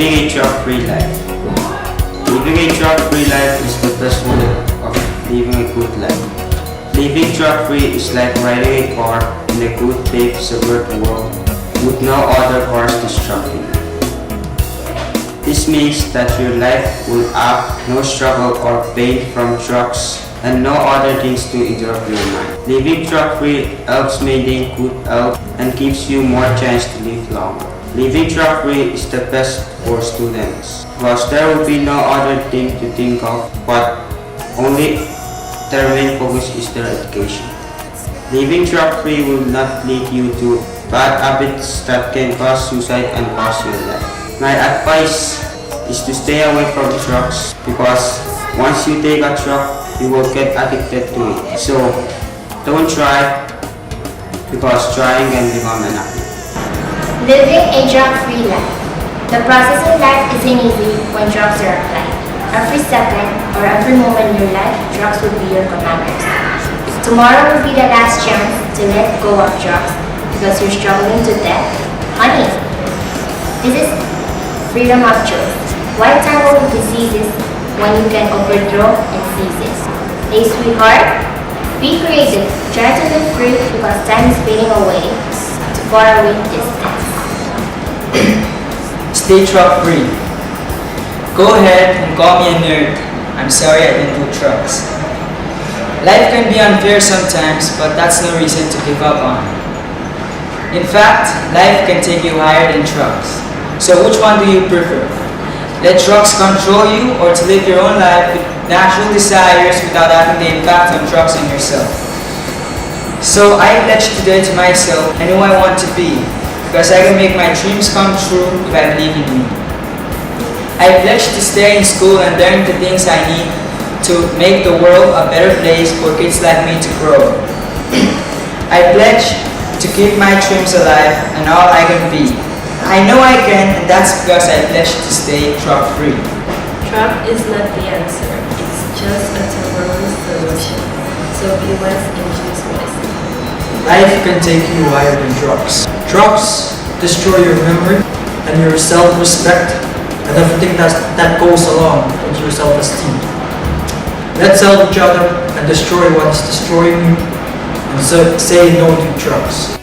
Living a drug-free life. Living a drug-free life is the best way of living a good life. Living drug-free is like riding a car in a good paved suburban world with no other cars distracting you. This means that your life will have no struggle or pain from drugs and no other things to interrupt your mind. Living drug-free helps maintain good health and gives you more chance to live longer. Living drug-free is the best for students because there will be no other thing to think of but only their main focus is their education. Living drug-free will not lead you to bad habits that can cause suicide and cost your life. My advice is to stay away from drugs because once you take a drug, you will get addicted to it. So don't try because trying can become an habit. Living a drug-free life. The process in life isn't easy when drugs are applied. Every second or every moment in your life, drugs will be your commanders. Tomorrow will be the last chance to let go of drugs because you're struggling to death. Honey, this is freedom of choice. Why tangle with diseases when you can overthrow and seize it? Hey sweetheart, be creative. Try to live free because time is fading away to faraway distance. Stay drug-free. Go ahead and call me a nerd. I'm sorry I didn't do drugs. Life can be unfair sometimes, but that's no reason to give up on. In fact, life can take you higher than drugs. So which one do you prefer? Let drugs control you or to live your own life with natural desires without having the impact on drugs on yourself? So I pledge today to myself and who I want to be because I can make my dreams come true if I believe in me. I pledge to stay in school and learn the things I need to make the world a better place for kids like me to grow. I pledge to keep my dreams alive and all I can be. I know I can, and that's because I pledge to stay drug-free. Drug is not the answer, it's just a temporary solution. So be wise and choose wisely. Life can take you higher than drugs. Drugs destroy your memory and your self-respect and everything that goes along with your self-esteem. Let's help each other and destroy what is destroying you and so say no to drugs.